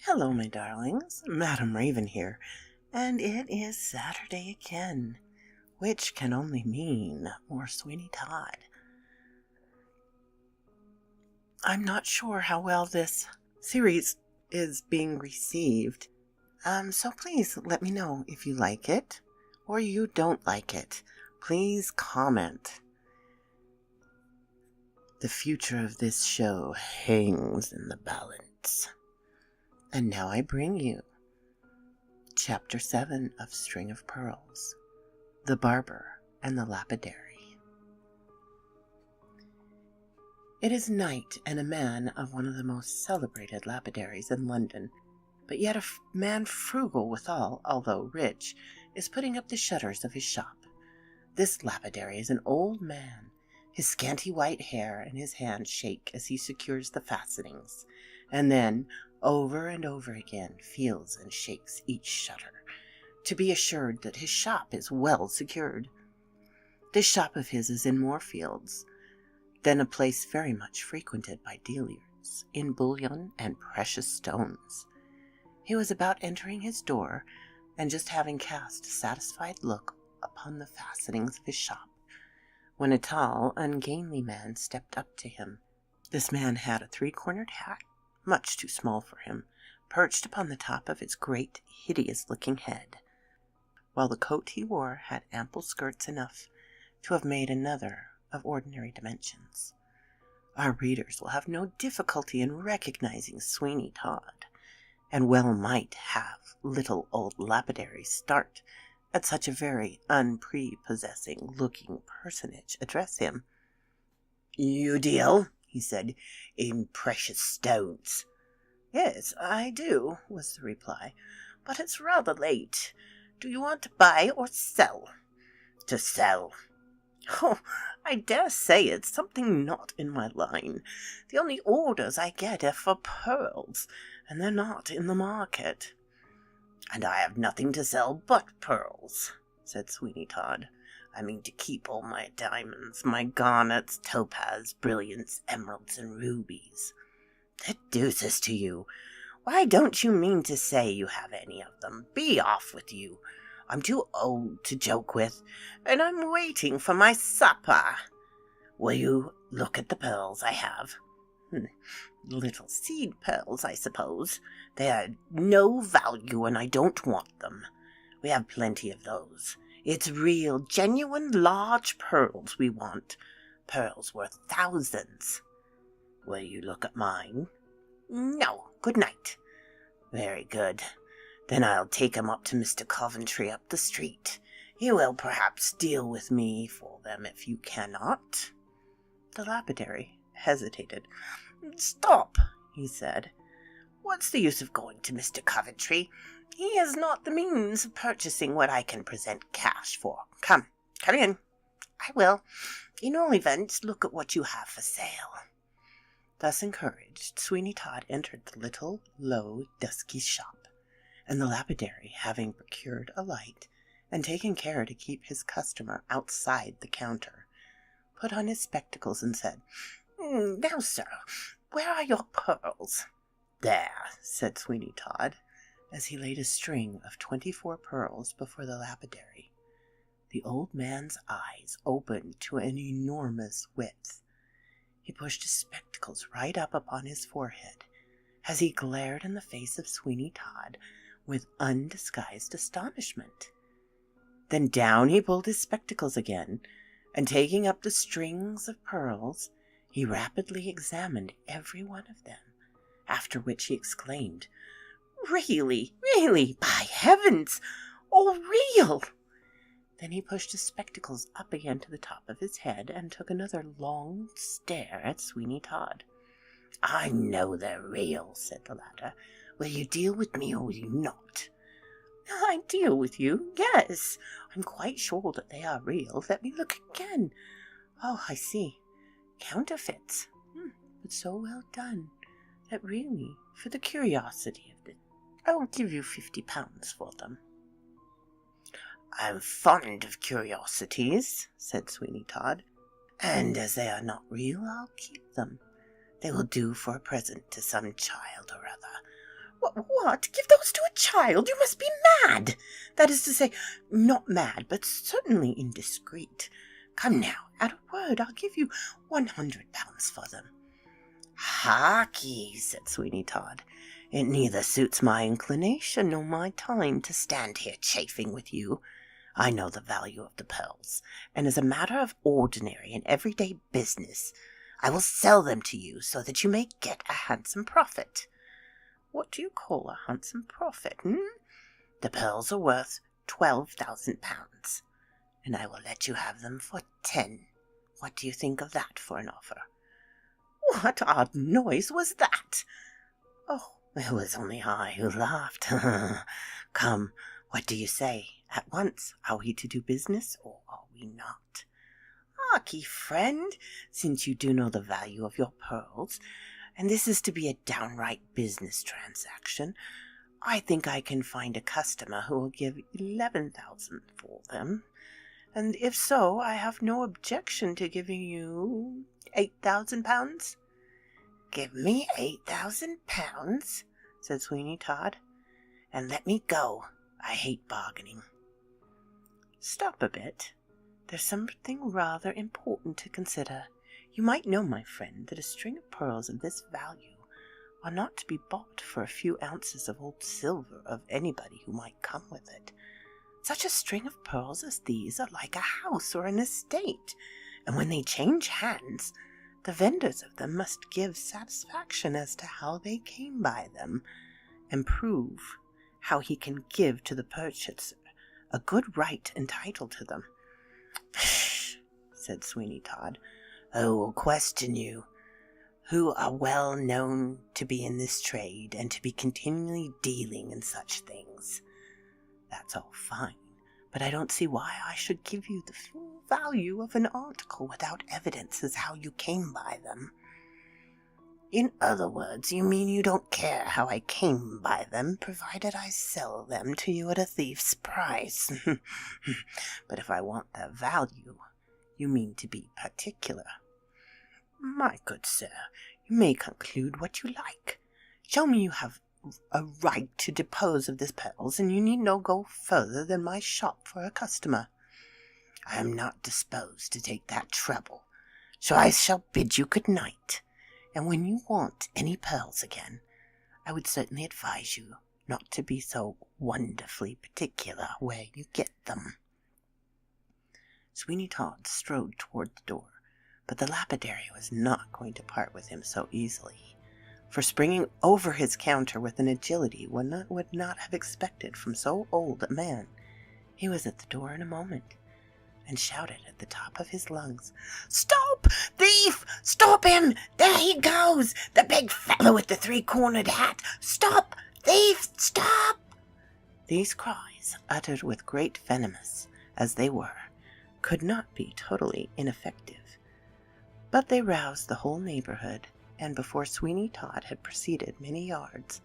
Hello, my darlings. Madam Raven here, and it is Saturday again, which can only mean more Sweeney Todd. I'm not sure how well this series is being received, so please let me know if you like it or you don't like it. Please comment. The future of this show hangs in the balance. And now I bring you Chapter 7 of String of Pearls, The Barber and the Lapidary. It is night, and a man of one of the most celebrated lapidaries in London, but yet a man frugal withal, although rich, is putting up the shutters of his shop. This lapidary is an old man. His scanty white hair and his hands shake as he secures the fastenings, and then, over and over again, feels and shakes each shutter, to be assured that his shop is well secured. This shop of his is in Moorfields, then a place very much frequented by dealers in bullion and precious stones. He was about entering his door, and just having cast a satisfied look upon the fastenings of his shop, when a tall, ungainly man stepped up to him. This man had a three-cornered hat, much too small for him, perched upon the top of his great, hideous-looking head, while the coat he wore had ample skirts enough to have made another of ordinary dimensions. Our readers will have no difficulty in recognizing Sweeney Todd, and well might have little old lapidary start at such a very unprepossessing-looking personage address him. "You deal," he said, "in precious stones?" "Yes, I do," was the reply, "but it's rather late. Do you want to buy or sell?" "To sell." "Oh, I dare say it's something not in my line. The only orders I get are for pearls, and they're not in the market." "And I have nothing to sell but pearls," said Sweeney Todd. "I mean to keep all my diamonds, my garnets, topaz, brilliants, emeralds, and rubies." "The deuces to you! Why don't you mean to say you have any of them? Be off with you. I'm too old to joke with, and I'm waiting for my supper. Will you look at the pearls I have? Little seed pearls, I suppose. They are no value, and I don't want them. We have plenty of those. It's real, genuine, large pearls we want. Pearls worth thousands. Will you look at mine? No. Good night. Very good. Then I'll take 'em up to Mr. Coventry up the street. He will perhaps deal with me for them if you cannot." The lapidary hesitated. "Stop," he said. "What's the use of going to Mr. Coventry? He has not the means of purchasing what I can present cash for. Come in." "I will. In all events, look at what you have for sale." Thus encouraged, Sweeney Todd entered the little, low, dusky shop, and the lapidary, having procured a light, and taken care to keep his customer outside the counter, put on his spectacles and said, "Now, sir, where are your pearls?" "There," said Sweeney Todd, as he laid a string of 24 pearls before the lapidary. The old man's eyes opened to an enormous width. He pushed his spectacles right up upon his forehead, as he glared in the face of Sweeney Todd with undisguised astonishment. Then down he pulled his spectacles again, and taking up the strings of pearls, he rapidly examined every one of them, after which he exclaimed, "Really, by heavens, all real!" Then he pushed his spectacles up again to the top of his head, and took another long stare at Sweeney Todd. "I know they're real," said the latter. "Will you deal with me or will you not?" "I deal with you, yes. I'm quite sure that they are real. Let me look again. Oh, I see. Counterfeits. But so well done that really, for the curiosity of it, I will give you £50 for them." "I'm fond of curiosities," said Sweeney Todd, "and as they are not real, I'll keep them. They will do for a present to some child or other. What? Give those to a child? You must be mad! That is to say, not mad, but certainly indiscreet. Come now, at a word, I'll give you £100 for them. Harkee, said Sweeney Todd, it neither suits my inclination nor my time to stand here chaffing with you. I know the value of the pearls, and as a matter of ordinary and everyday business, I will sell them to you so that you may get a handsome profit. What do you call a handsome profit, The pearls are worth £12,000, and I will let you have them for 10. What do you think of that for an offer? What odd noise was that? Oh, it was only I who laughed. Come, what do you say? At once, are we to do business, or are we not? Harkee, friend, since you do know the value of your pearls, and this is to be a downright business transaction, I think I can find a customer who will give 11,000 for them, and if so, I have no objection to giving you £8,000. Give me £8,000, said Sweeney Todd, and let me go. I hate bargaining. Stop a bit. There's something rather important to consider. You might know, my friend, that a string of pearls of this value are not to be bought for a few ounces of old silver of anybody who might come with it. Such a string of pearls as these are like a house or an estate, and when they change hands, the vendors of them must give satisfaction as to how they came by them, and prove how he can give to the purchaser a good right and title to them. Psh, said Sweeney Todd. I will question you, who are well known to be in this trade and to be continually dealing in such things. That's all fine, but I don't see why I should give you the full value of an article without evidence as how you came by them. In other words, you mean you don't care how I came by them, provided I sell them to you at a thief's price. But if I want their value, you mean to be particular. My good sir, you may conclude what you like. Show me you have a right to dispose of these pearls, and you need not go further than my shop for a customer. I am not disposed to take that trouble, so I shall bid you good night. And when you want any pearls again, I would certainly advise you not to be so wonderfully particular where you get them. Sweeney Todd strode toward the door, but the lapidary was not going to part with him so easily, for springing over his counter with an agility one would not have expected from so old a man, he was at the door in a moment, and shouted at the top of his lungs, "Stop! Thief! Stop him! There he goes! The big fellow with the three-cornered hat! Stop! Thief! Stop!" These cries, uttered with great vehemence as they were, could not be totally ineffective, but they roused the whole neighborhood, and before Sweeney Todd had proceeded many yards,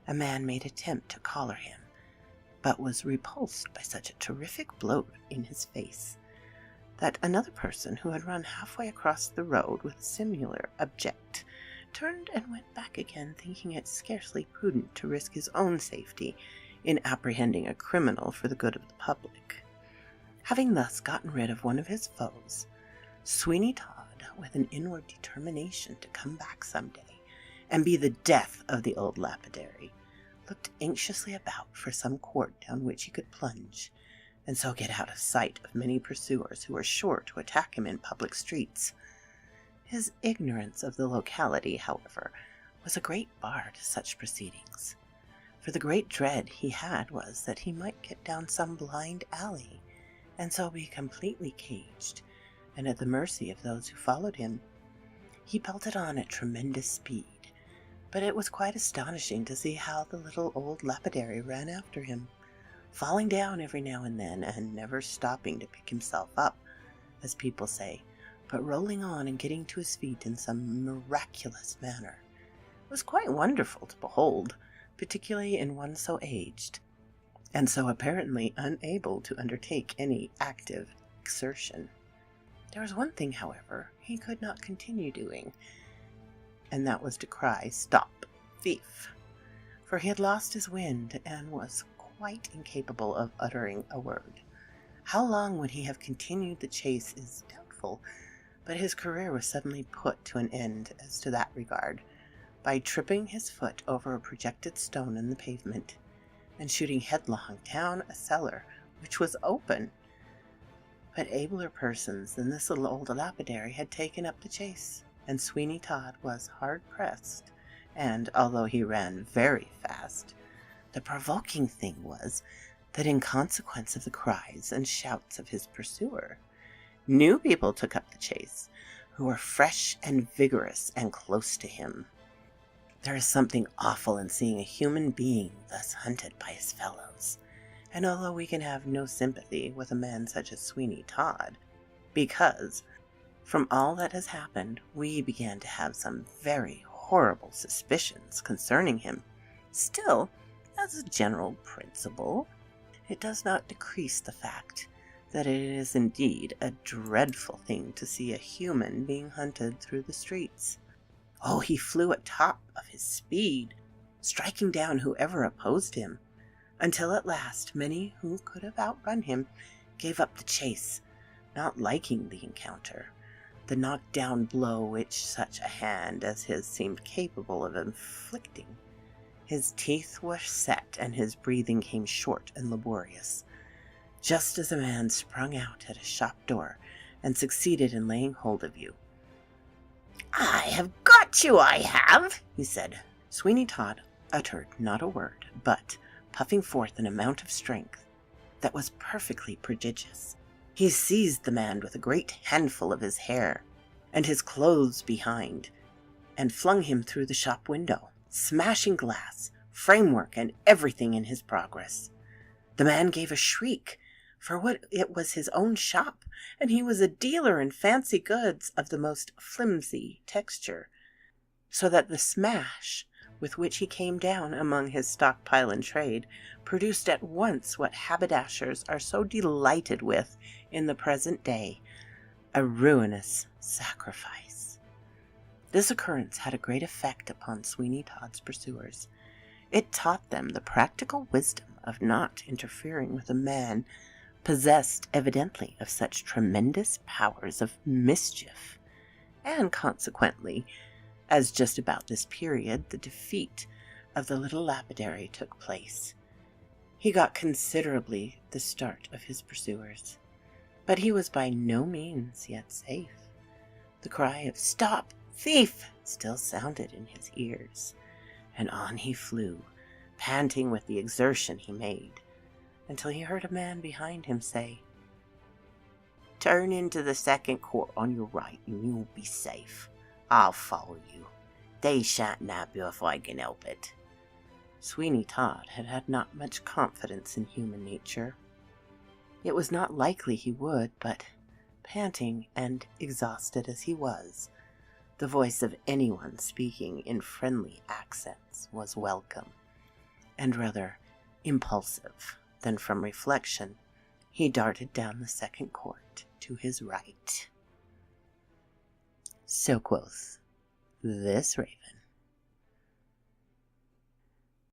a man made attempt to collar him, but was repulsed by such a terrific blow in his face that another person who had run halfway across the road with similar object turned and went back again, thinking it scarcely prudent to risk his own safety in apprehending a criminal for the good of the public. Having thus gotten rid of one of his foes, Sweeney Todd, with an inward determination to come back some day and be the death of the old lapidary, looked anxiously about for some court down which he could plunge, and so get out of sight of many pursuers who were sure to attack him in public streets. His ignorance of the locality, however, was a great bar to such proceedings, for the great dread he had was that he might get down some blind alley, and so be completely caged, and at the mercy of those who followed him. He pelted on at tremendous speed, but it was quite astonishing to see how the little old lapidary ran after him, falling down every now and then, and never stopping to pick himself up, as people say, but rolling on and getting to his feet in some miraculous manner. It was quite wonderful to behold, particularly in one so aged, and so apparently unable to undertake any active exertion. There was one thing, however, he could not continue doing, and that was to cry, "Stop, thief!" for he had lost his wind and was quite incapable of uttering a word. How long would he have continued the chase is doubtful, but his career was suddenly put to an end as to that regard, by tripping his foot over a projected stone in the pavement, and shooting headlong down a cellar which was open. But abler persons than this little old lapidary had taken up the chase, and Sweeney Todd was hard-pressed, and, although he ran very fast, the provoking thing was that in consequence of the cries and shouts of his pursuer, new people took up the chase, who were fresh and vigorous and close to him. There is something awful in seeing a human being thus hunted by his fellows, and although we can have no sympathy with a man such as Sweeney Todd, because, from all that has happened, we began to have some very horrible suspicions concerning him, still, as a general principle, it does not decrease the fact that it is indeed a dreadful thing to see a human being hunted through the streets. Oh, he flew at top of his speed, striking down whoever opposed him, until at last many who could have outrun him gave up the chase, not liking the encounter, the knockdown blow which such a hand as his seemed capable of inflicting. His teeth were set, and his breathing came short and laborious, just as a man sprung out at a shop door and succeeded in laying hold of you. "I have got you, I have," he said. Sweeney Todd uttered not a word, but, puffing forth an amount of strength that was perfectly prodigious, he seized the man with a great handful of his hair and his clothes behind, and flung him through the shop window, smashing glass, framework, and everything in his progress. The man gave a shriek, for it was his own shop, and he was a dealer in fancy goods of the most flimsy texture, so that the smash with which he came down among his stockpile in trade produced at once what haberdashers are so delighted with in the present day, a ruinous sacrifice. This occurrence had a great effect upon Sweeney Todd's pursuers. It taught them the practical wisdom of not interfering with a man possessed evidently of such tremendous powers of mischief, and consequently, as just about this period the defeat of the little lapidary took place, he got considerably the start of his pursuers. But he was by no means yet safe. The cry of "Stop, thief!" still sounded in his ears, and on he flew, panting with the exertion he made, until he heard a man behind him say, "Turn into the second court on your right, and you'll be safe. I'll follow you. They shan't nab you if I can help it." Sweeney Todd had not much confidence in human nature. It was not likely he would, but, panting and exhausted as he was, the voice of anyone speaking in friendly accents was welcome, and rather impulsive than from reflection, he darted down the second court to his right. So quoth this raven.